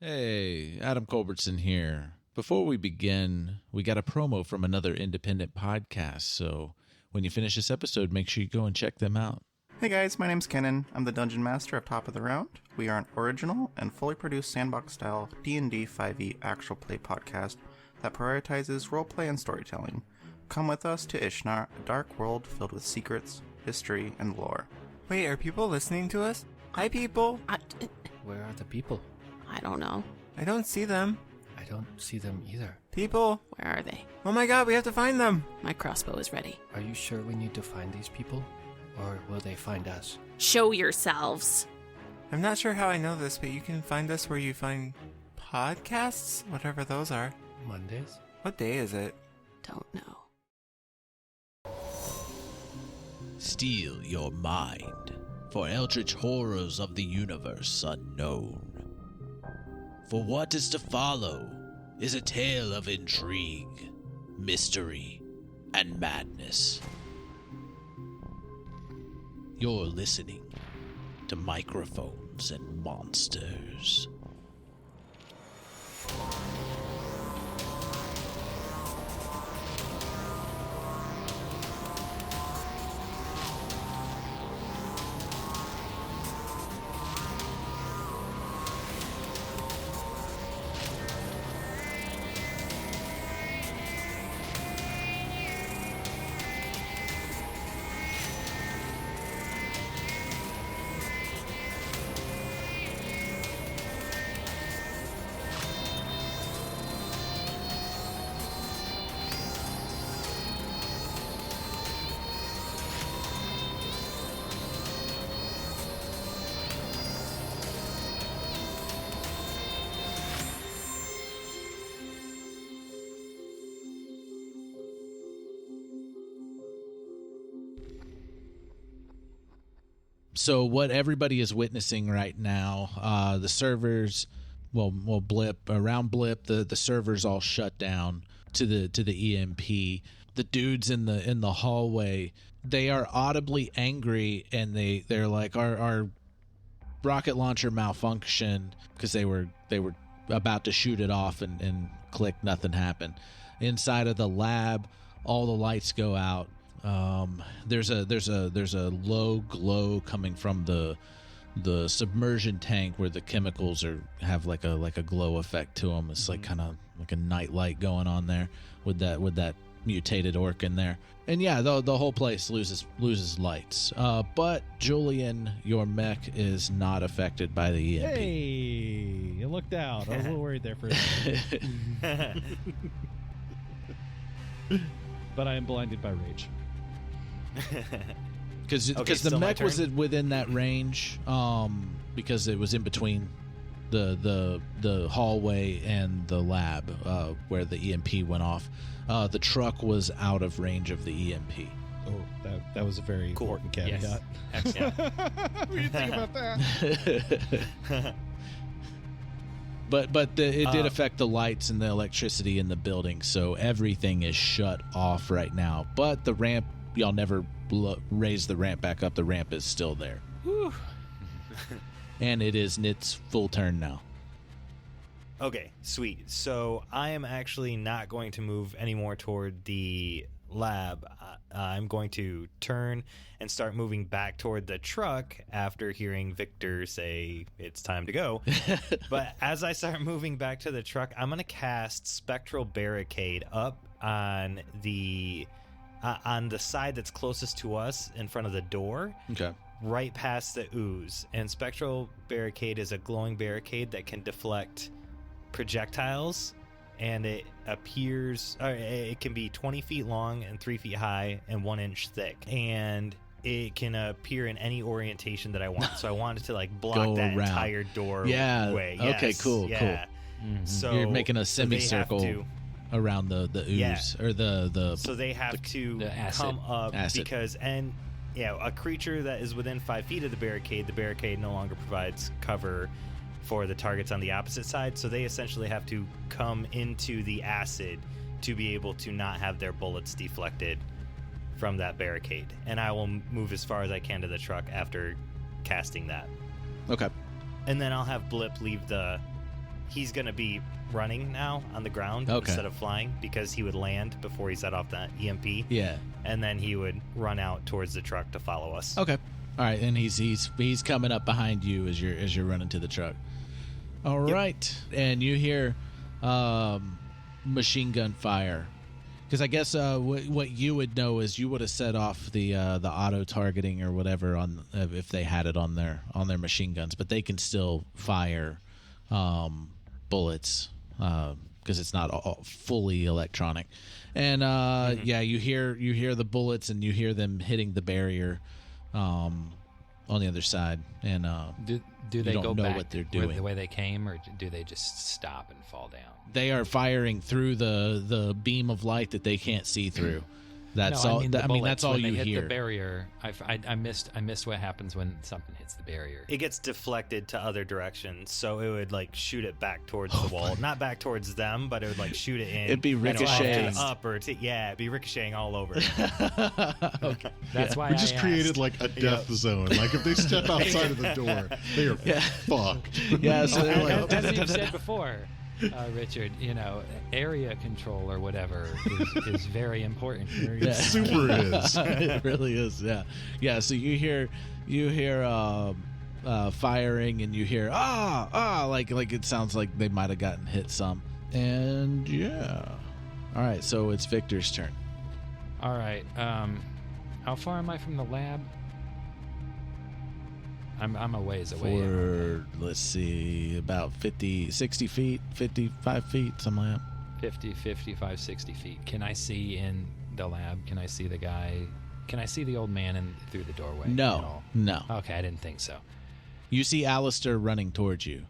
Hey, Adam Culbertson here. Before we begin, we got a promo from another independent podcast, so when you finish this episode, make sure you go and check them out. Hey guys, my name's Kenan. I'm the Dungeon Master of Top of the Round. We are an original and fully produced sandbox-style D&D 5e actual play podcast that prioritizes roleplay and storytelling. Come with us to Ishnar, a dark world filled with secrets, history, and lore. Wait, are people listening to us? Hi, people! Where are the people? I don't know. I don't see them. I don't see them either. People! Where are they? Oh my god, we have to find them! My crossbow is ready. Are you sure we need to find these people? Or will they find us? Show yourselves. I'm not sure how I know this, but you can find us where you find podcasts? Whatever those are. Mondays? What day is it? Don't know. Steel your mind for eldritch horrors of the universe unknown. For what is to follow is a tale of intrigue, mystery, and madness. You're listening to Microphones and Monsters. So what everybody is witnessing right now, the servers, around Blip, the servers all shut down to the EMP. The dudes in the hallway, they are audibly angry, and they're like, our rocket launcher malfunctioned because they were about to shoot it off and click, nothing happened. Inside of the lab, all the lights go out. There's a low glow coming from the submersion tank where the chemicals have like a glow effect to them. It's like kind of like a night light going on there with that mutated orc in there. And yeah, the whole place loses lights. But Julian, your mech is not affected by the EMP. Hey, you looked out. I was a little worried there for a second. But I am blinded by rage. Because the mech was within that range, because it was in between the hallway and the lab where the EMP went off. The truck was out of range of the EMP. Oh, that was a very important caveat. Yes. Excellent. What do you think about that? But it did affect the lights and the electricity in the building, so everything is shut off right now. But the ramp, y'all never raise the ramp back up. The ramp is still there. And it is Nit's full turn now. Okay, sweet. So I am actually not going to move anymore toward the lab. I'm going to turn and start moving back toward the truck after hearing Victor say it's time to go. But as I start moving back to the truck, I'm going to cast Spectral Barricade up on the side that's closest to us in front of the door. Okay. Right past the ooze. And Spectral Barricade is a glowing barricade that can deflect projectiles, and it can be 20 feet long and 3 feet high and 1 inch thick, and it can appear in any orientation that I want. So I wanted to like block that around. entire doorway. Yeah. Okay, cool. Mm-hmm. So you're making a semicircle around the ooze, or the so they have to come up because a creature that is within 5 feet of the barricade no longer provides cover for the targets on the opposite side, so they essentially have to come into the acid to be able to not have their bullets deflected from that barricade. And I will move as far as I can to the truck after casting that. Okay. And then I'll have Blip leave the he's gonna be running now on the ground instead of flying because he would land before he set off that EMP. Yeah. And then he would run out towards the truck to follow us. Okay. All right, and he's coming up behind you as you're running to the truck. All right, and you hear machine gun fire. Because I guess what you would know is you would have set off the auto targeting or whatever on if they had it on their machine guns, but they can still fire bullets because it's not all fully electronic. And you hear the bullets and you hear them hitting the barrier on the other side. And do they go back what they're doing the way they came, or do they just stop and fall down? They are firing through the beam of light that they can't see through. That's all. That's all when you they hit hear. The barrier. I missed what happens when something hits the barrier. It gets deflected to other directions, so it would like shoot it back towards the wall, not back towards them, but it would like shoot it in. It'd be ricocheting up or it'd be ricocheting all over. Okay. That's why we just created like a death zone. Like if they step outside of the door, they are fucked. Yeah. So they're like, as you said before, Richard, area control or whatever is very important. It super is. It really is. Yeah. Yeah. So you hear firing, and you hear like it sounds like they might have gotten hit some. And yeah. All right. So it's Victor's turn. All right. How far am I from the lab? I'm a ways away. Let's see, about 60 feet, 55 feet, something like that. 50, 55, 60 feet. Can I see in the lab? Can I see the guy? Can I see the old man through the doorway? No. Okay, I didn't think so. You see Aleister running towards you.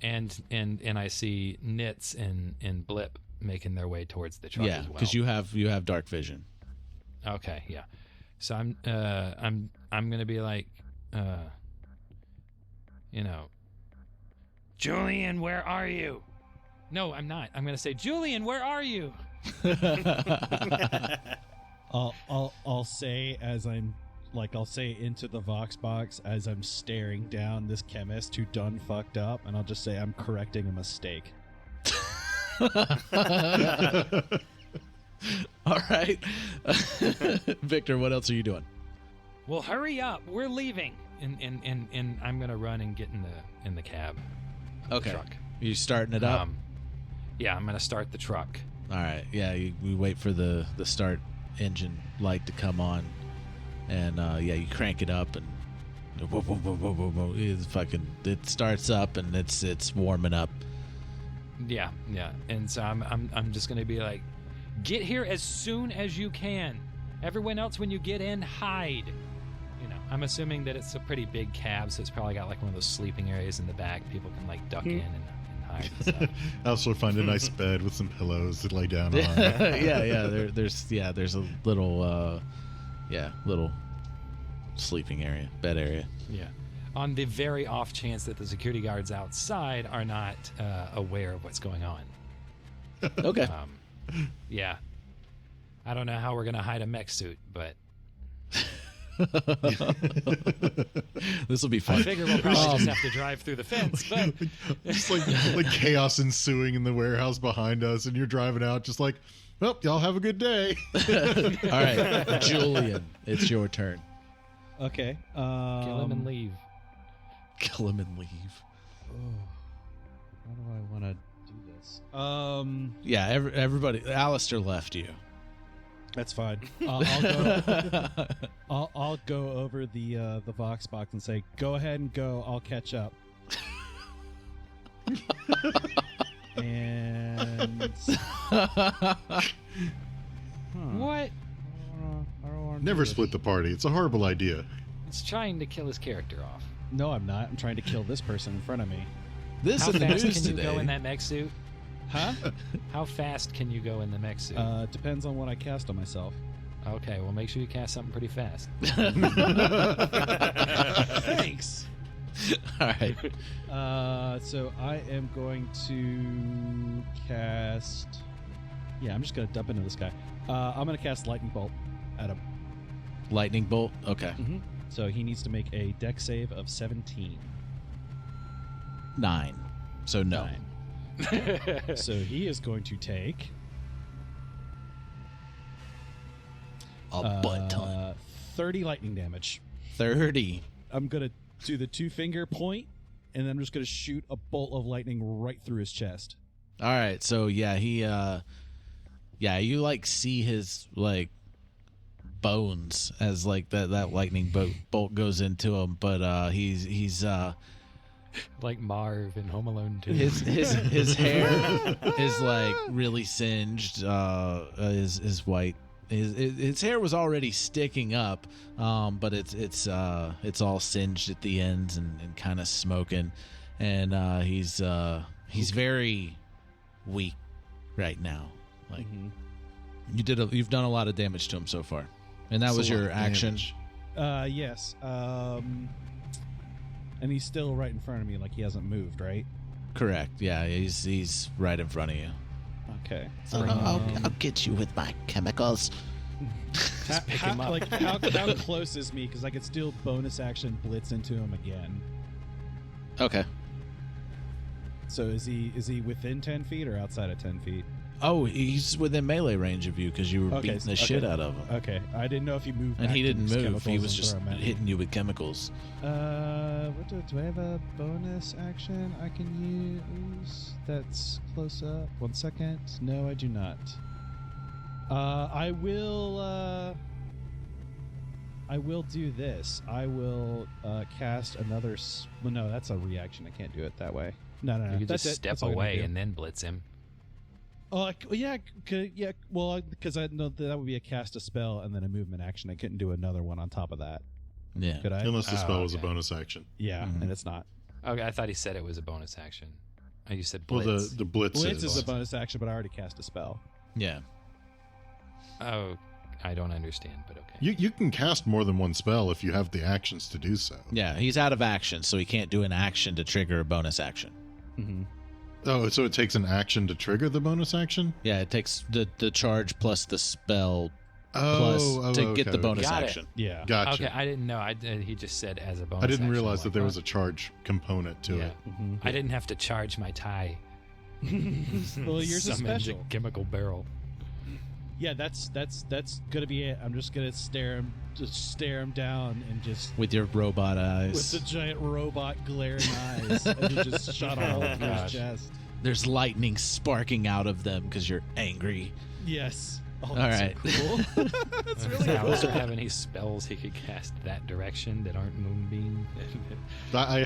And I see Nitz and Blip making their way towards the truck as well. Because you have dark vision. Okay, yeah. So I'm gonna be like, Julian, where are you? No, I'm not. I'm gonna say, Julian, where are you? I'll say as I'll say into the Vox box as I'm staring down this chemist who done fucked up, and I'll just say I'm correcting a mistake. All right. Victor, what else are you doing? Well, hurry up. We're leaving. And I'm gonna run and get in the cab. Okay. The truck. You starting it up? Yeah, I'm gonna start the truck. All right. Yeah, we wait for the start engine light to come on, and you crank it up, and whoa, whoa, whoa, whoa, whoa, whoa. It starts up, and it's warming up. Yeah. And so I'm just gonna be like, get here as soon as you can. Everyone else, when you get in, hide. I'm assuming that it's a pretty big cab, so it's probably got like one of those sleeping areas in the back. People can like duck in and hide and stuff. I also find a nice bed with some pillows to lay down on. There's a little little sleeping area, bed area. Yeah. On the very off chance that the security guards outside are not aware of what's going on. Okay. Yeah. I don't know how we're gonna hide a mech suit, but this will be fun. I figure we'll probably just have to drive through the fence, but just like chaos ensuing in the warehouse behind us, and you're driving out just like, well, y'all have a good day. All right, Julian, it's your turn. Okay. Kill him and leave. Kill him and leave. How do I want to do this? Yeah, everybody. Aleister left you. That's fine. I'll go over the Vox box and say, "Go ahead and go. I'll catch up." And What? I don't wanna Never do this. split the party. It's a horrible idea. It's trying to kill his character off. No, I'm not. I'm trying to kill this person in front of me. This How in the fast news can you today. go in that mech suit? Huh? How fast can you go in the mech suit? Depends on what I cast on myself. Okay, well, make sure you cast something pretty fast. Thanks. All right. So I am going to cast. Yeah, I'm just gonna dump into this guy. I'm gonna cast Lightning Bolt at him. Lightning bolt. Okay. So he needs to make a dex save of 17. 9. So no. 9. So he is going to take A butt ton. 30 lightning damage. 30. I'm going to do the 2-finger point, and then I'm just going to shoot a bolt of lightning right through his chest. All right, so yeah, you like see his like bones as like that lightning bolt goes into him, but he's Like Marv in Home Alone 2. his hair is like really singed. His white. His hair was already sticking up, but it's all singed at the ends and kind of smoking, and he's very weak right now. Like you've done a lot of damage to him so far, and that was your action. Yes. And he's still right in front of me, like he hasn't moved, right? Correct. Yeah, he's right in front of you. Okay. I'll get you with my chemicals. Just pick him up. Like how close is me? Because I could still bonus action blitz into him again. Okay. So is he within 10 feet or outside of 10 feet? Oh, he's within melee range of you because you were beating the shit out of him. Okay, I didn't know if he moved. And back he to didn't his move. He chemicals was and just throw him at me. hitting you with chemicals. What do I have a bonus action I can use that's close up? 1 second. No, I do not. I will do this. I will cast another. Well, no, that's a reaction. I can't do it that way. No. You could that's just it. step That's all I'm gonna away do. and then blitz him. Oh, yeah. Well, because I know that would be a cast a spell and then a movement action. I couldn't do another one on top of that. Yeah. Could I? Unless the spell Oh, was a okay. bonus action. Yeah, and it's not. Okay, I thought he said it was a bonus action. Oh, you said Well, blitz. the blitz, Blitz is a bonus action, but I already cast a spell. Yeah. Oh, I don't understand, but okay. You can cast more than one spell if you have the actions to do so. Yeah, he's out of action, so he can't do an action to trigger a bonus action. Mm-hmm. Oh, so it takes an action to trigger the bonus action? Yeah, it takes the charge plus the spell Oh, to get the bonus Got it. action. Yeah. Gotcha. Okay, I didn't know. He just said as a bonus I didn't action. realize I'm that like, there huh? was a charge component to Yeah. it. Mm-hmm. I didn't have to charge my tie. Well, yours is Summon the special. chemical barrel. Yeah, that's gonna be it. I'm just gonna stare him down and just With your robot eyes. with the giant robot glaring eyes, and he just shot a hole through his Gosh. chest. There's lightning sparking out of them because you're angry. Yes. Oh, All that's right. so cool. That's really Does cool. Aleister have any spells he could cast that direction that aren't Moonbeam? I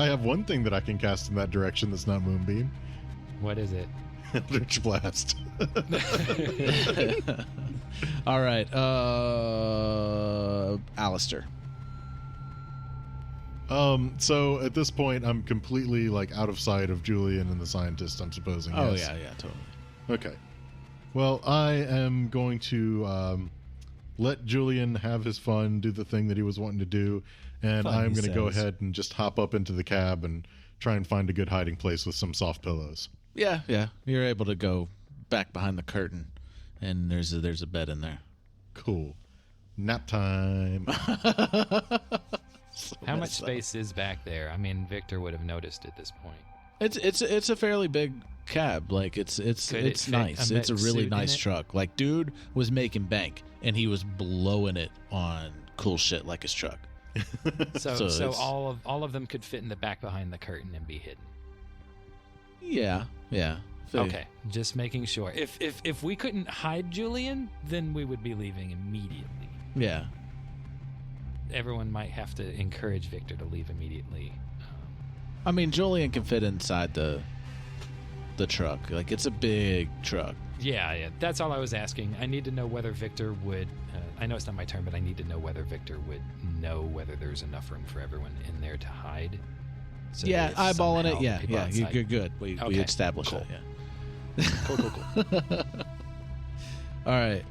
have one thing that I can cast in that direction that's not Moonbeam. What is it? Eldritch Blast. All right. Aleister. So at this point, I'm completely like out of sight of Julian and the scientist, I'm supposing. Oh, yes? yeah, totally. Okay. Well, I am going to let Julian have his fun, do the thing that he was wanting to do, and Fun, I'm he going to go says. ahead and just hop up into the cab and try and find a good hiding place with some soft pillows. Yeah. You're able to go back behind the curtain, and there's a bed in there. Cool. Nap time. How much space is back there? I mean, Victor would have noticed at this point. It's a fairly big cab. Like it's Could it fit nice. a It's a mech really suit in nice it? truck. Like dude was making bank, and he was blowing it on cool shit like his truck. So, So so it's- all of them could fit in the back behind the curtain and be hidden. Yeah. Okay, just making sure. If we couldn't hide Julian, then we would be leaving immediately. Yeah. Everyone might have to encourage Victor to leave immediately. I mean, Julian can fit inside the truck. Like it's a big truck. Yeah, that's all I was asking. I need to know whether Victor would. I know it's not my turn, but I need to know whether Victor would know whether there's enough room for everyone in there to hide. So Yeah, that if eyeballing it. somehow Yeah, people outside- you're good. We Okay, established cool. that. Yeah. Cool. All right,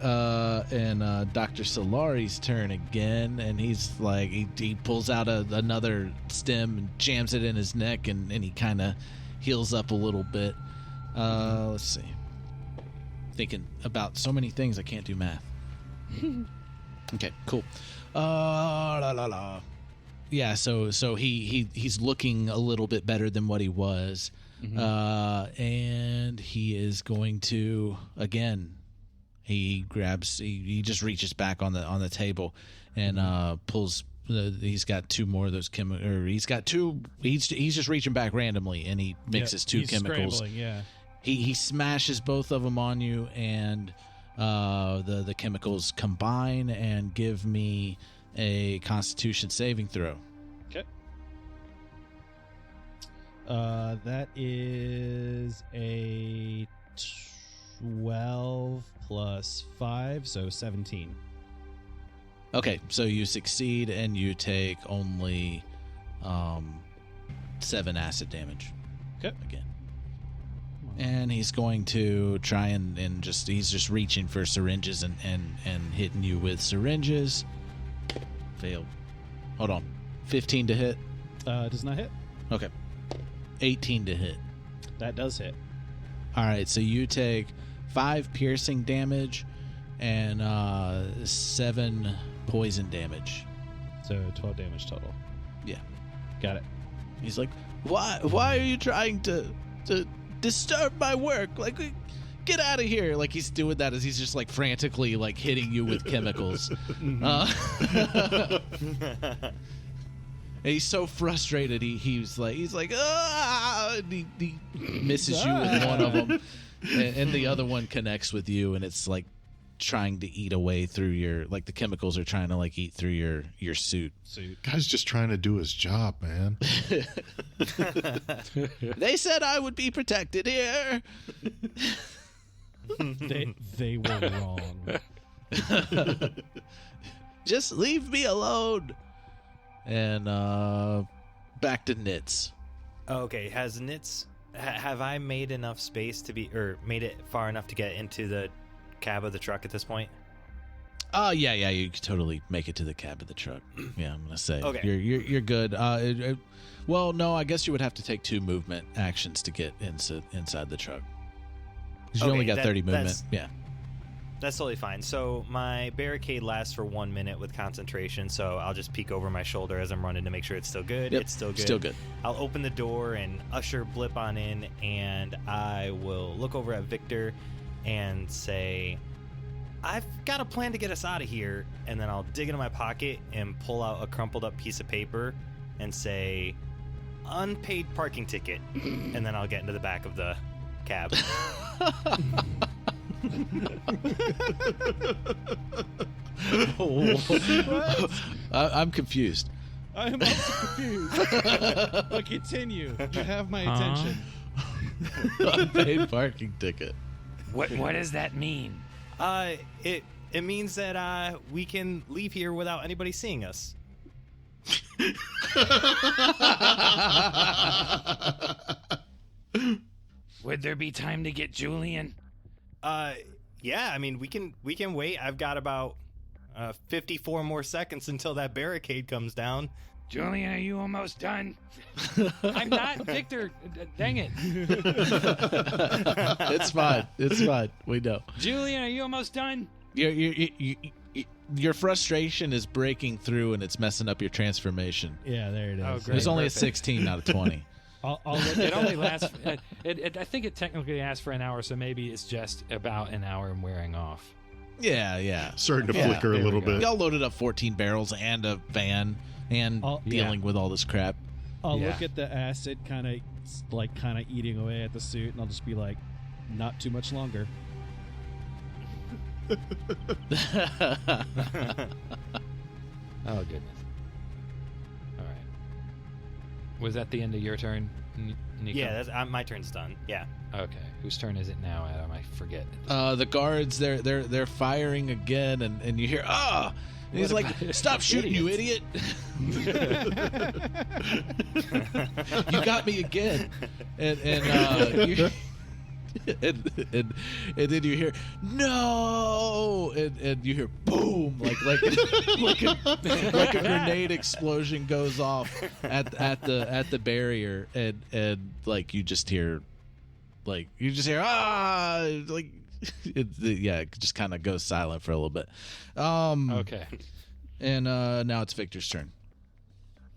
and Dr. Solari's turn again, and he's like, he pulls out another stem and jams it in his neck, and he kind of heals up a little bit. Let's see. Thinking about so many things, I can't do math. Okay, cool. Yeah, so he's looking a little bit better than what he was. And he is going to again. He just reaches back on the table and pulls. He's got two more of those he's got two. He's just reaching back randomly and he mixes two chemicals. Yeah. He smashes both of them on you, and the chemicals combine and give me a Constitution saving throw. Okay. That is a 12 plus 5, so 17. Okay, so you succeed and you take only 7 acid damage. Okay. Again. And he's going to try and he's just reaching for syringes and hitting you with syringes. Failed. Hold on. 15 to hit? Does not hit. Okay. 18 to hit. That does hit. All right, so you take 5 piercing damage and 7 poison damage. So 12 damage total. Yeah. Got it. He's like, why are you trying to disturb my work? Like, get out of here. Like, he's doing that as he's just like frantically like hitting you with chemicals. And he's so frustrated. He's like ah, and he misses you with one of them, and the other one connects with you, and it's like trying to eat away through your, like the chemicals are trying to like eat through your suit. Guy's just trying to do his job, man. They said I would be protected here. They were wrong. Just leave me alone. And back to Nitz. Okay, has Nitz have I made enough space to be, or made it far enough to get into the cab of the truck at this point? Yeah, you could totally make it to the cab of the truck. Yeah, I'm gonna say. Okay. You're good. Well, no, I guess you would have to take 2 movement actions to get inside the truck. 'Cause you only got 30 movement. Yeah. That's totally fine. So my barricade lasts for 1 minute with concentration, so I'll just peek over my shoulder as I'm running to make sure it's still good. Yep, it's still good. Still good. I'll open the door and usher Blip on in, and I will look over at Victor and say, I've got a plan to get us out of here. And then I'll dig into my pocket and pull out a crumpled up piece of paper and say, unpaid parking ticket. And then I'll get into the back of the cab. I'm confused. I'm also confused. But continue. You have my attention. Unpaid parking ticket. What does that mean? It means that we can leave here without anybody seeing us. Would there be time to get Julian? Yeah, I mean, we can wait. I've got about 54 more seconds until that barricade comes down. Julian, are you almost done? I'm not, Victor. Dang it. It's fine. We know. Julian, are you almost done? Your frustration is breaking through and it's messing up your transformation. Yeah, there it is. Oh, great. There's only Perfect. a 16 out of 20. It only lasts. I think it technically lasts for an hour, so maybe it's just about an hour and wearing off. Yeah. Starting to Yeah, flicker a there little we go. bit. Y'all loaded up 14 barrels and a van and dealing with all this crap. I'll Yeah. look at the acid kind of eating away at the suit, and I'll just be like, not too much longer. Oh goodness. All right. Was that the end of your turn, Nico? Yeah, that's, my turn's done. Yeah. Okay. Whose turn is it now, Adam? I forget. The guards, they're firing again, and you hear and he's like, "Stop shooting, you idiot! You got me again!" And then you hear no, and you hear boom, like a grenade explosion goes off at the barrier, and like you just hear it just kind of goes silent for a little bit. Okay. And now it's Victor's turn.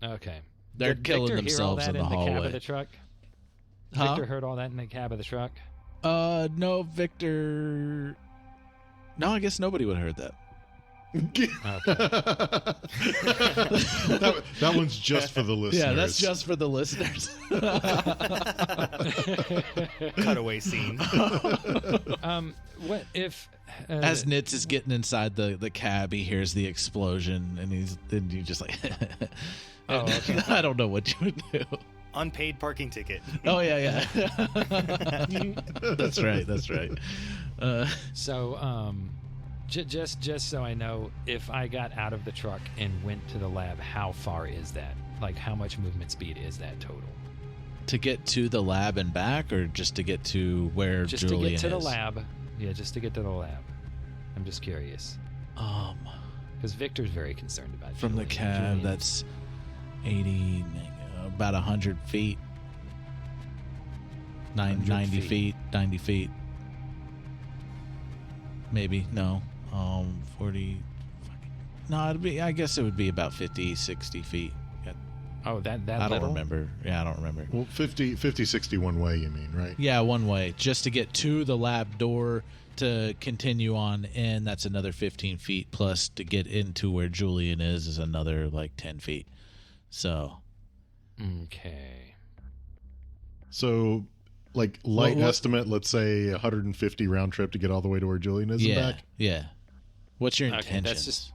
Okay. They're Did killing Victor hear all themselves that in the cab hallway. of the truck? Huh? Victor heard all that in the cab of the truck. No, Victor. No, I guess nobody would have heard that. that one's just for the listeners. Yeah, that's just for the listeners. Cutaway scene. What if As Nitz is getting inside the cab, he hears the explosion, and you just like, Oh, okay. I don't know what you would do. Unpaid parking ticket. Oh yeah. That's right. So just so I know, if I got out of the truck and went to the lab, how far is that? Like, how much movement speed is that total? To get to the lab and back, or just to get to where Just Julian to get to the is? lab. Yeah, just to get to the lab. I'm just curious. Because Victor's very concerned about From the Julian. cab, Julian- that's 80, about 100 feet. 90 feet. 90 feet. Maybe. No. 40. No, I guess it would be about 50, 60 feet. Oh, that I don't little? remember. Yeah, I don't remember. Well, 50, 60 one way, you mean, right? Yeah, one way. Just to get to the lab door to continue on in, that's another 15 feet. Plus, to get into where Julian is another, like, 10 feet. So. Okay. So, like, light What- estimate, let's say 150 round trip to get all the way to where Julian is and back? Yeah. What's your Okay, intention? that's just.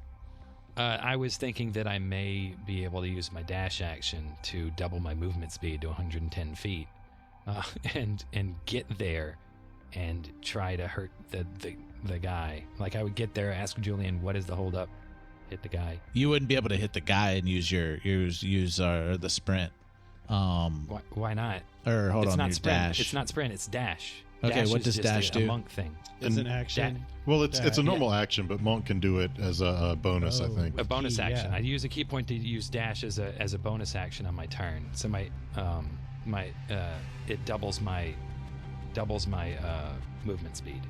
I was thinking that I may be able to use my dash action to double my movement speed to 110 feet, and get there, and try to hurt the guy. Like, I would get there, ask Julian, what is the holdup, hit the guy. You wouldn't be able to hit the guy and use the sprint. Why not? Or hold It's on, not your sprint. dash. It's not sprint. It's dash. Okay, Dash what is does just dash a do? monk thing. It's an action. Well, it's a Yeah. normal action, but Monk can do it as a bonus, I Oh. think. A bonus Key, action. yeah. I use a key point to use dash as a bonus action on my turn. So it doubles my movement speed.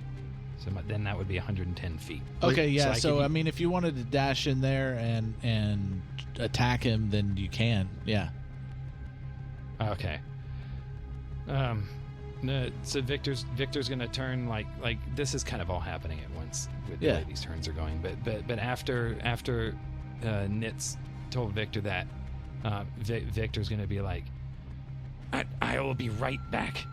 So then that would be 110 feet. Okay, yeah. I So, could- I mean, if you wanted to dash in there and attack him, then you can. Yeah. Okay. No, so Victor's gonna turn like this is kind of all happening at once with the Yeah. way these turns are going. But after Nitz told Victor that, Victor's gonna be like, I will be right back.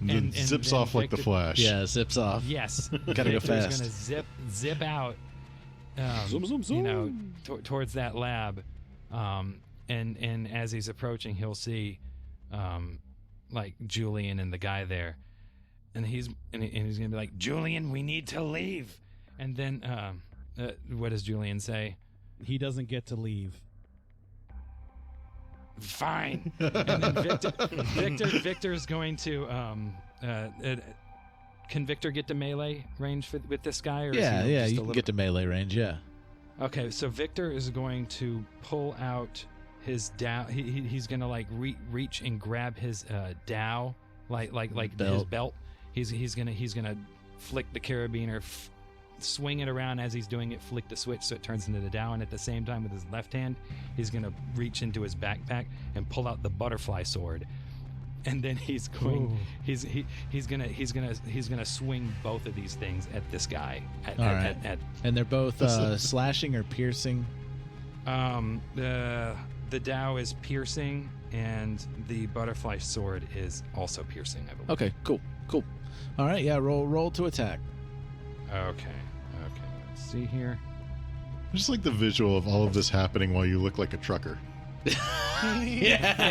It zips then off like the Victor- Flash. Yeah, zips off. Yes, Gotta go Victor's fast. gonna zip out, you know, towards that lab, and as he's approaching, he'll see, like Julian and the guy there, and he's gonna be like, Julian, we need to leave, and then what does Julian say? He doesn't get to leave. Fine. And then Victor's going to can Victor get to melee range with this guy, or is Yeah, he yeah. just You a can little... get to melee range. Yeah. Okay, so Victor is going to pull out his Dow. He's gonna like reach and grab his Dow, like his Belt. belt. He's gonna flick the carabiner, swing it around as he's doing it, flick the switch so it turns into the Dow, and at the same time with his left hand, he's gonna reach into his backpack and pull out the butterfly sword. And then he's going. He's gonna swing both of these things at this guy. All right. And they're both slashing or piercing. The Dow is piercing, and the butterfly sword is also piercing, I believe. Okay. Cool. All right. Yeah. Roll to attack. Okay. Let's see here. I just like the visual of all of this happening while you look like a trucker. Yeah.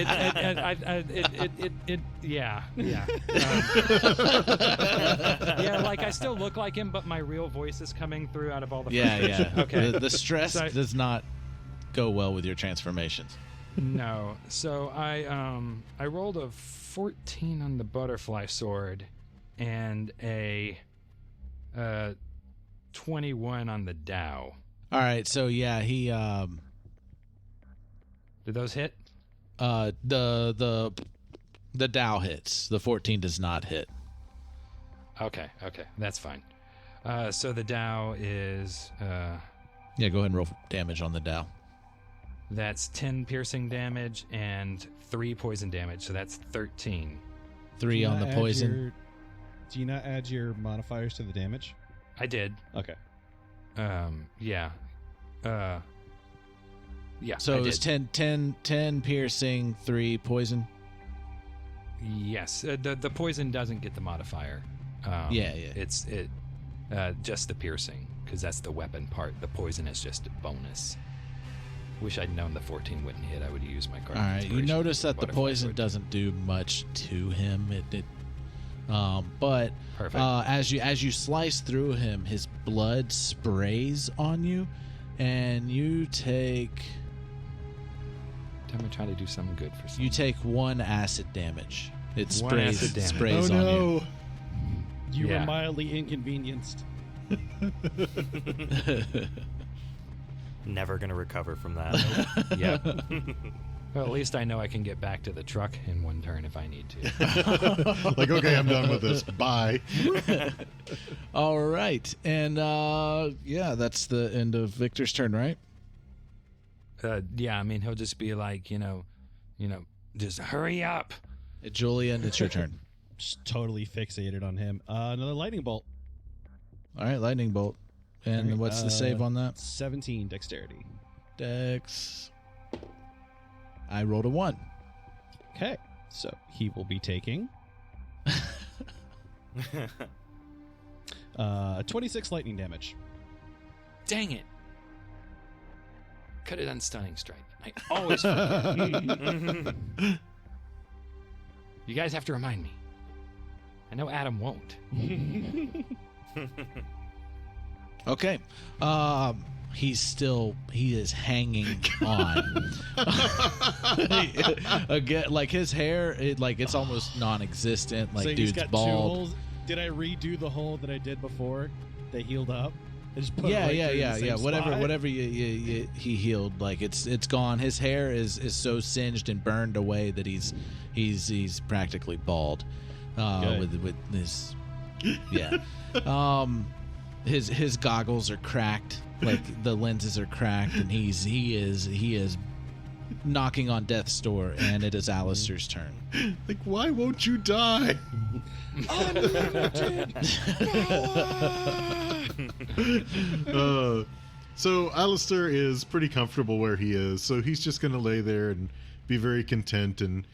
Yeah. Like I still look like him, but my real voice is coming through out of all the. Yeah. Okay. The stress So- does not go well with your transformations. No. So I rolled a 14 on the butterfly sword and a 21 on the Dow. All right. So yeah, he Did those hit? the Dow hits. The 14 does not hit. Okay, that's fine. So the Dow is Yeah. Go ahead and roll damage on the Dow. That's 10 piercing damage and 3 poison damage, so that's 13. 3 on the poison. Do you not add your modifiers to the damage? I did. Okay. Yeah. Yeah. So it was 10 piercing, 3 poison. Yes. The poison doesn't get the modifier. Yeah. It's just the piercing, because that's the weapon part. The poison is just a bonus. Wish I'd known the 14 wouldn't hit. I would use my card. All right. You notice that the poison doesn't do much to him. But Perfect. as you slice through him, his blood sprays on you, and you take. I'm gonna try to do something good for someone. You take 1 acid damage. It One acid damage. sprays Oh on no! You Yeah. were mildly inconvenienced. you. Never gonna recover from that. Yeah. Well, at least I know I can get back to the truck in 1 turn if I need to. Like, okay, I'm done with this. Bye. All right, and that's the end of Victor's turn, right? Yeah, I mean, he'll just be like, just hurry up. Julian, it's your turn. Just totally fixated on him. Another lightning bolt. All right, lightning bolt. And All right, what's the save on that? 17 dexterity. Dex. I rolled a 1. Okay, so he will be taking 26 lightning damage. Dang it. Could have done stunning strike. I always forget. You guys have to remind me. I know Adam won't. Okay. He is hanging on. Again, like his hair, it's almost non-existent. Like, so dude's he's got bald. 2 holes. Did I redo the hole that I did before? They healed up. I just put it Yeah. right there in the same spot? Whatever he healed, like it's gone. His hair is so singed and burned away that he's practically bald. With his his goggles are cracked, like the lenses are cracked, and he is knocking on death's door, and it is Aleister's turn. Like, why won't you die? So Aleister is pretty comfortable where he is, so he's just going to lay there and be very content and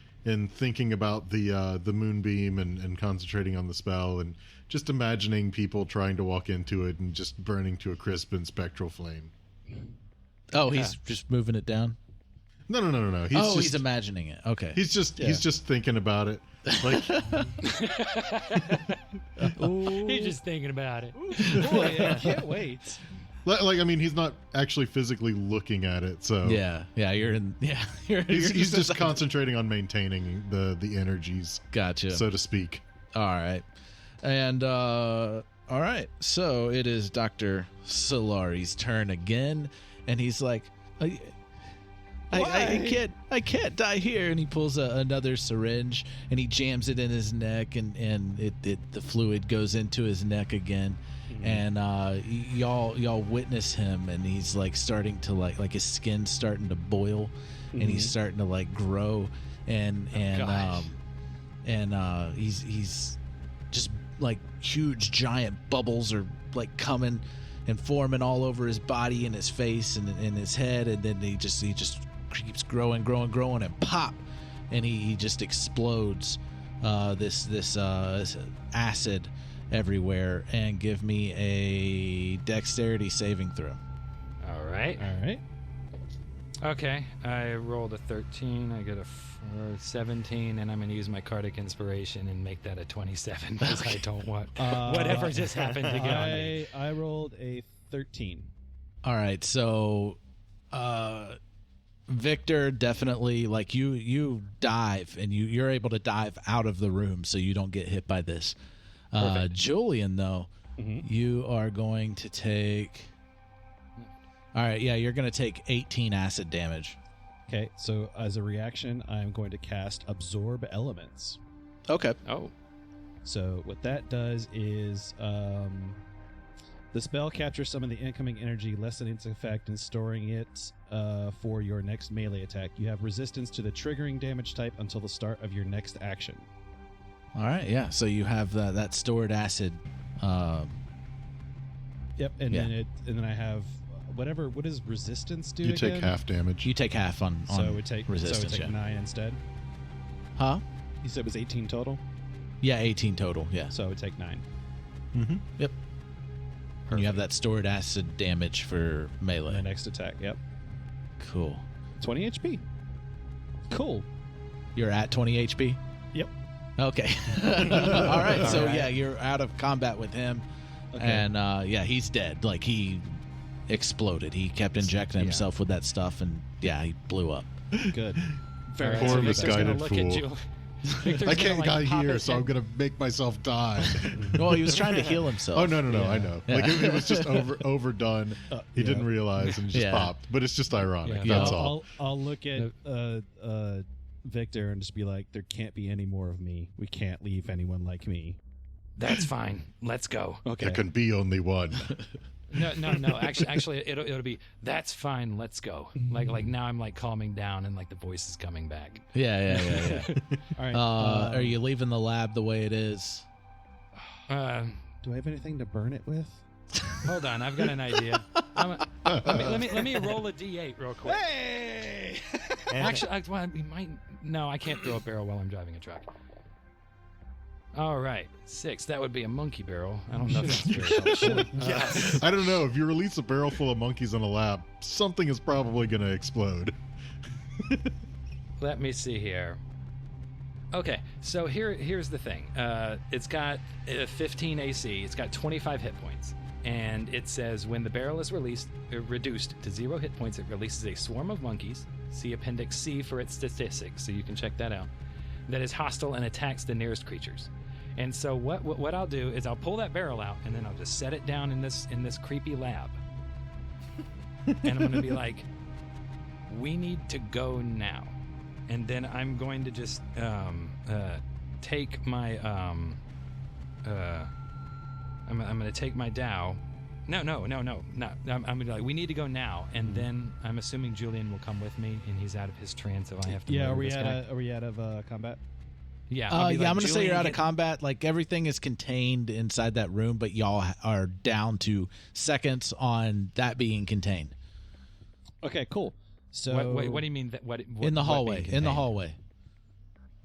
thinking about the moonbeam and concentrating on the spell and just imagining people trying to walk into it and just burning to a crisp and spectral flame. Oh, he's just moving it down? No. He's imagining it. Okay. He's just thinking about it. Like, He's just thinking about it. Boy, I can't wait. I mean, he's not actually physically looking at it, so Yeah, he's just concentrating on maintaining the energies, Gotcha. so to speak. All right. And all right. So it is Dr. Solari's turn again, and he's like, I can't die here. And he pulls another syringe and he jams it in his neck, and the fluid goes into his neck again. And y'all witness him, and he's like starting to like his skin's starting to boil, and he's starting to like grow, and he's just like huge giant bubbles are like coming and forming all over his body and his face and in his head, and then he just keeps growing, and pop, and he just explodes this acid everywhere. And give me a dexterity saving throw. All right. Okay, I rolled a 13. I get a 17, and I'm going to use my Cardic Inspiration and make that a 27 because I don't want whatever just happened to get on me. I rolled a 13. All right, so Victor, definitely, like you dive, and you're able to dive out of the room so you don't get hit by this. Julian, though, you are going to take... All right, yeah, you're going to take 18 acid damage. Okay, so as a reaction, I'm going to cast Absorb Elements. Okay. Oh. So what that does is the spell captures some of the incoming energy, lessening its effect and storing it for your next melee attack. You have resistance to the triggering damage type until the start of your next action. All right, yeah. So you have that stored acid. Yep, and then I have whatever. What does resistance do? You again? take half damage. You take half on so we take resistance. So we take 9 instead. Huh? You said it was 18 total. Yeah, 18 total. Yeah. So we take 9. Mm-hmm. Yep. And you have that stored acid damage for melee. The next attack. Yep. Cool. 20 HP. Cool. You're at 20 HP? Yep. Okay. All right. So, yeah, you're out of combat with him. Okay. And, he's dead. Like, he exploded. He kept injecting himself with that stuff, and, he blew up. Good. Very poor misguided fool. I can't get here, so I'm going to make myself die. Well, he was trying to heal himself. Oh, no, I know. Yeah. Like, it was just overdone. He didn't realize and just popped. But it's just ironic. Yeah. That's all. I'll look at Victor and just be like, there can't be any more of me. We can't leave anyone like me. That's fine. Let's go. Okay. There can be only one. No. Actually, it'll be. That's fine. Let's go. Like now, I'm like calming down, and like the voice is coming back. Yeah. All right. Are you leaving the lab the way it is? Do I have anything to burn it with? Hold on, I've got an idea. Let me roll a d8 real quick. Hey! Actually, we might. No, I can't throw a barrel while I'm driving a truck. All right, 6. That would be a monkey barrel. I don't know if that's very helpful. Yes. I don't know. If you release a barrel full of monkeys in a lab, something is probably going to explode. Let me see here. Okay, so here's the thing. It's got 15 AC. It's got 25 hit points. And it says when the barrel is reduced to 0 hit points, it releases a swarm of monkeys. See Appendix C for its statistics, so you can check that out. That is hostile and attacks the nearest creatures. And so what I'll do is I'll pull that barrel out, and then I'll just set it down in this creepy lab. And I'm going to be like, we need to go now. And then I'm going to just take my I'm going to take my Dow. No. I'm going to be like, we need to go now. And then I'm assuming Julian will come with me, and he's out of his trance, so I have to. Yeah, are we out of combat? Yeah, I'm going to say you're out of combat. Like, everything is contained inside that room, but y'all are down to seconds on that being contained. Okay, cool. So what do you mean? What in the hallway? In the hallway.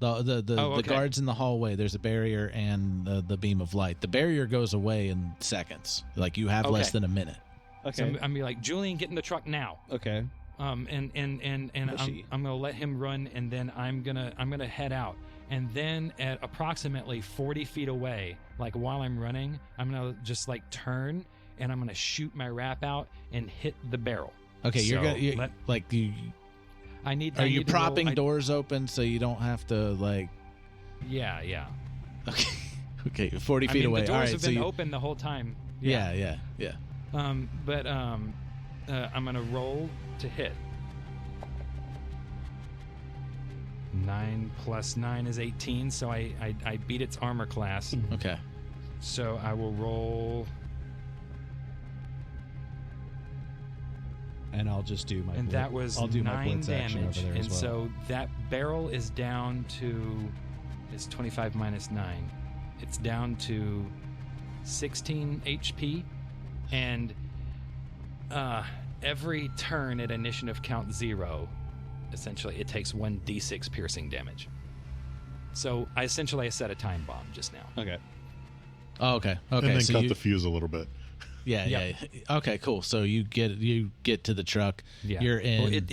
The guards in the hallway. There's a barrier and the beam of light. The barrier goes away in seconds. Like, you have less than a minute. Okay. So I'm gonna be like, Julian, get in the truck now. Okay. And I'm gonna let him run, and then I'm gonna head out. And then at approximately 40 feet away, like while I'm running, I'm gonna just like turn, and I'm gonna shoot my wrap out and hit the barrel. Okay, so Are you propping doors open so you don't have to like? Yeah. Okay, 40 feet away. The doors all right, have been open the whole time. Yeah. But I'm gonna roll to hit. 9 plus 9 is 18, so I beat its armor class. Okay. So I will roll. And I'll just do my. And that was I'll do 9 my damage. over there And as well. so that barrel is down to. It's 25 minus 9. It's down to 16 HP. And every turn at initiative count 0, essentially, it takes 1d6 piercing damage. So I set a time bomb just now. Okay. Oh, okay. And then cut the fuse a little bit. Yeah. Okay, cool. So you get to the truck. Yeah. You're in.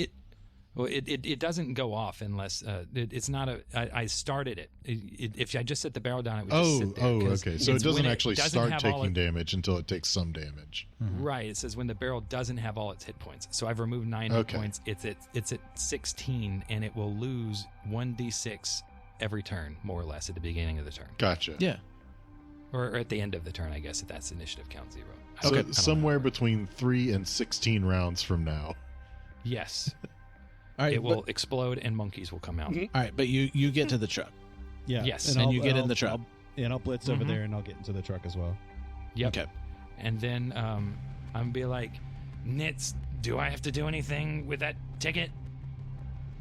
It doesn't go off unless it's not a. I started it. If I just set the barrel down, it would just sit there. Okay. So it doesn't actually start taking damage until it takes some damage. Mm-hmm. Right. It says when the barrel doesn't have all its hit points. So I've removed 9 hit points. It's at 16, and it will lose 1d6 every turn, more or less, at the beginning of the turn. Gotcha. Yeah. Or at the end of the turn, I guess, if that's initiative count 0. So somewhere between 3 and 16 rounds from now. Yes. All right, it will explode and monkeys will come out. All right, but you get to the truck. Yeah. Yes. And you get in the truck. I'll blitz over there, and I'll get into the truck as well. Yep. Okay. And then I'm be like, Nits, do I have to do anything with that ticket?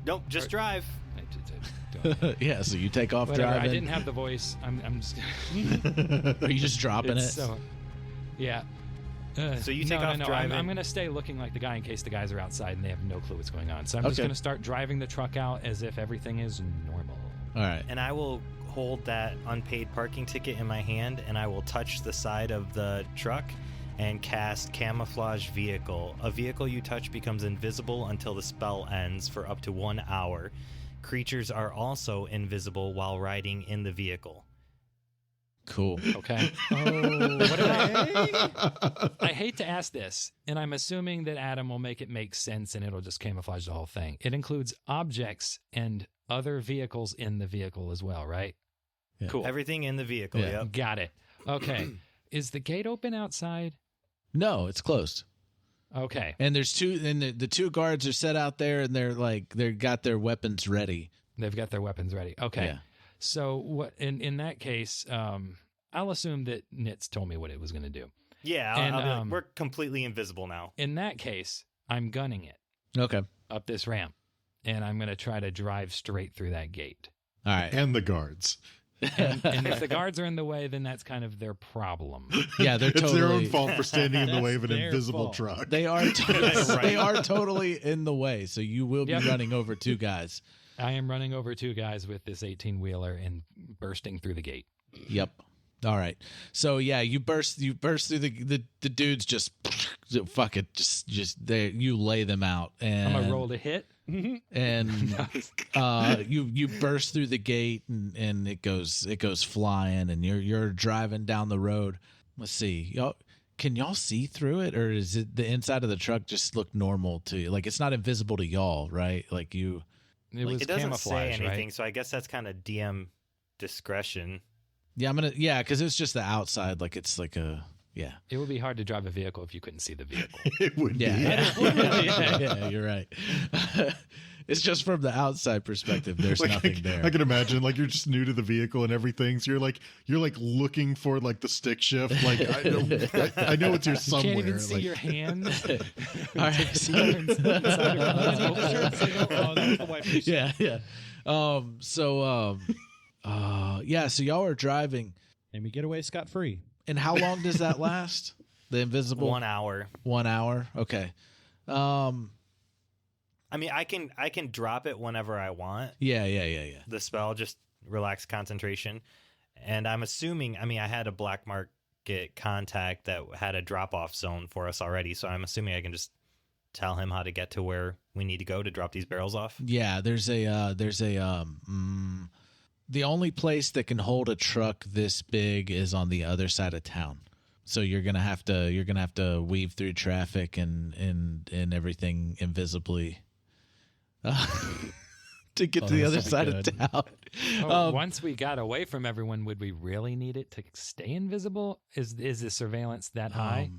Nope, just drive. Yeah, so you take off Whatever, driving. I didn't have the voice. I'm just. Are you just dropping it? So, yeah. So you take off driving. I'm going to stay looking like the guy in case the guys are outside and they have no clue what's going on. So I'm just Okay. going to start driving the truck out as if everything is normal. All right. And I will hold that unpaid parking ticket in my hand, and I will touch the side of the truck and cast Camouflage Vehicle. A vehicle you touch becomes invisible until the spell ends for up to 1 hour. Creatures are also invisible while riding in the vehicle. Cool. Okay. I hate to ask this, and I'm assuming that Adam will make it make sense and it'll just camouflage the whole thing. It includes objects and other vehicles in the vehicle as well, right? Yeah. Cool. Everything in the vehicle, Yeah. yep. Got it. Okay. Is the gate open outside? No, it's closed. Okay. And there's two, and the two guards are set out there, and they're got their weapons ready. They've got their weapons ready. Okay. Yeah. So what in that case, I'll assume that Nitz told me what it was going to do. Yeah, And, I'll be like, we're completely invisible now. In that case, I'm gunning it Okay. up this ramp, and I'm going to try to drive straight through that gate. All right. And the guards. And if the guards are in the way, then that's kind of their problem. Yeah, they're It's totally their own fault for standing in the That's way of an their invisible fault. truck. They are they are totally in the way. So you will be Yep. running over two guys. I am running over two guys with this 18-wheeler and bursting through the gate. Yep. All right. So yeah, you burst through the dudes just fuck it, just there you lay them out, and I'm gonna roll to hit. and you burst through the gate, and it goes flying, and you're driving down the road. Let's see, can y'all see through it, or is it the inside of the truck just look normal to you? Like it's not invisible to y'all, right? Like you. It was It doesn't say camouflage, anything, right? so I guess that's kind of DM discretion. Yeah, because it's just the outside. Like it's like a yeah. It would be hard to drive a vehicle if you couldn't see the vehicle. It would be. Yeah, you're right. It's just from the outside perspective. There's nothing there. I can imagine, like you're just new to the vehicle and everything, so you're like looking for like the stick shift. Like I know it's here You somewhere. can't even see like, your hand. All right. Oh, that's the wipers. Yeah. So y'all are driving, And we get away scot-free. and how long does that last? The invisible 1 hour. 1 hour. Okay. I mean, I can drop it whenever I want. Yeah. The spell, just relax concentration. And I'm assuming, I had a black market contact that had a drop-off zone for us already, so I'm assuming I can just tell him how to get to where we need to go to drop these barrels off. Yeah. There's a the only place that can hold a truck this big is on the other side of town. So you're gonna have to weave through traffic and everything invisibly to get to the other side of town. Once we got away from everyone, would we really need it to stay invisible? Is the surveillance that high?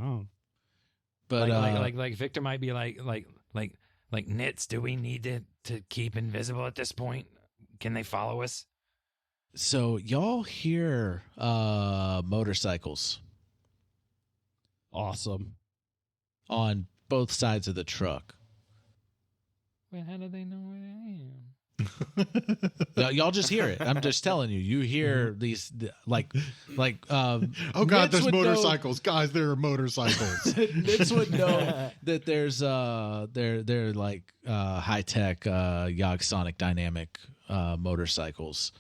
Oh. But like Victor might be like Nits, do we need to keep invisible at this point? Can they follow us? so y'all hear motorcycles Awesome. on both sides of the truck. Well, how do they know where I am? Y'all just hear it. I'm just telling you. You hear these like oh God, Nits there's would know- motorcycles, guys. There are motorcycles. Nits would know that there's they're like high tech Yog Sonic Dynamic motorcycles,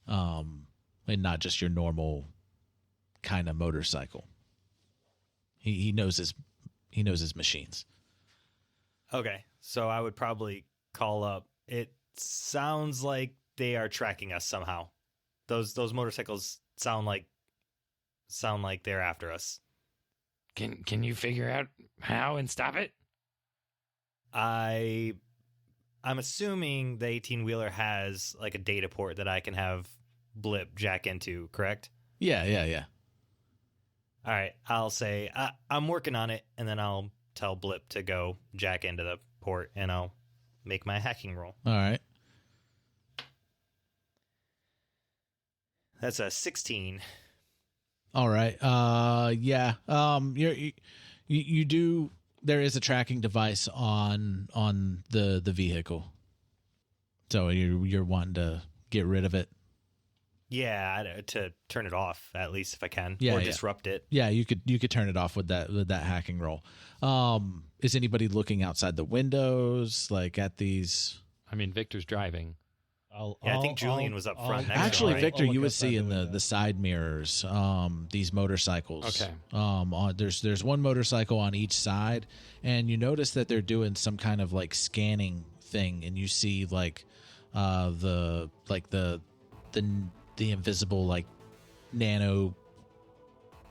and not just your normal kind of motorcycle. He knows his machines. Okay, so I would probably call up. It sounds like they are tracking us somehow. Those motorcycles sound like they're after us. Can you figure out how and stop it? I'm assuming the 18-wheeler has like a data port that I can have Blip jack into, correct? Yeah. All right, I'll say I'm working on it, and then I'll tell Blip to go jack into the port, and I'll make my hacking roll. All right. That's a 16. All right. Yeah. You do. There is a tracking device on the vehicle, so you're wanting to get rid of it. Yeah, to turn it off at least if I can, Yeah, disrupt it. Yeah, you could turn it off with that hacking roll. Is anybody looking outside the windows, like at these? I mean, Victor's driving. I think Julian was up front. Next Actually, right? Victor, you would see in the side mirrors these motorcycles. Okay. There's one motorcycle on each side, and you notice that they're doing some kind of like scanning thing, and you see like the invisible like nano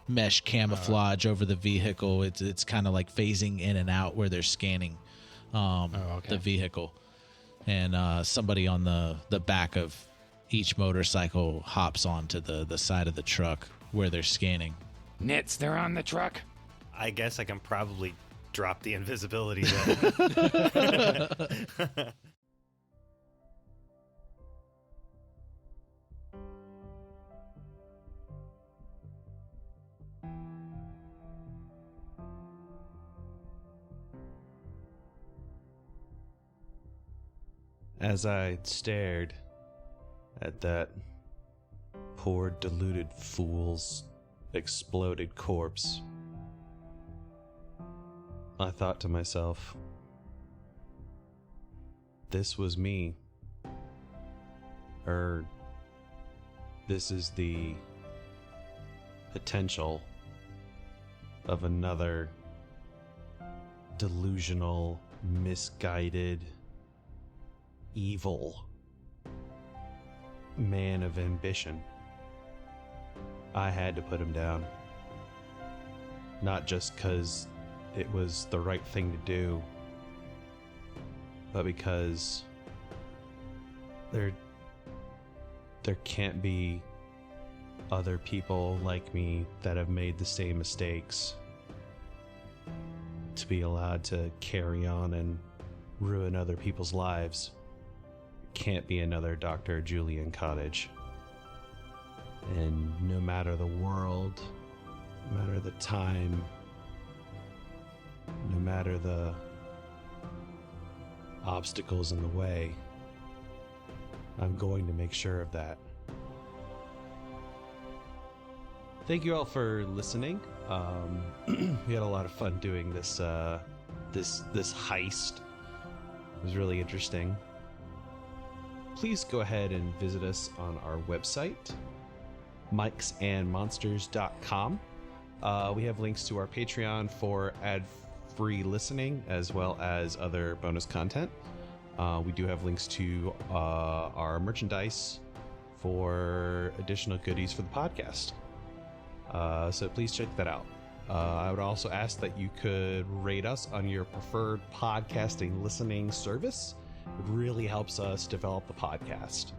mesh camouflage over the vehicle. It's kind of like phasing in and out where they're scanning the vehicle. And somebody on the back of each motorcycle hops onto the side of the truck where they're scanning. Nits, they're on the truck. I guess I can probably drop the invisibility then. As I stared at that poor deluded fool's exploded corpse, I thought to myself, this was me. This is the potential of another delusional, misguided, evil man of ambition. I had to put him down. Not just because it was the right thing to do, but because there can't be other people like me that have made the same mistakes to be allowed to carry on and ruin other people's lives. Can't be another Dr. Julian Cottage. And no matter the world, no matter the time, no matter the obstacles in the way, I'm going to make sure of that. Thank you all for listening. We had a lot of fun doing this heist. It was really interesting. Please go ahead and visit us on our website, mikesandmonsters.com. We have links to our Patreon for ad-free listening as well as other bonus content. We do have links to our merchandise for additional goodies for the podcast. So please check that out. I would also ask that you could rate us on your preferred podcasting listening service. It really helps us develop the podcast.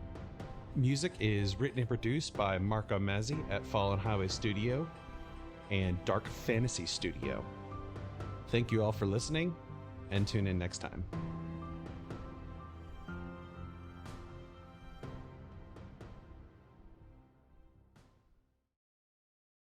Music is written and produced by Marco Mazzei at Fallen Highway Studio and Dark Fantasy Studio. Thank you all for listening, and tune in next time.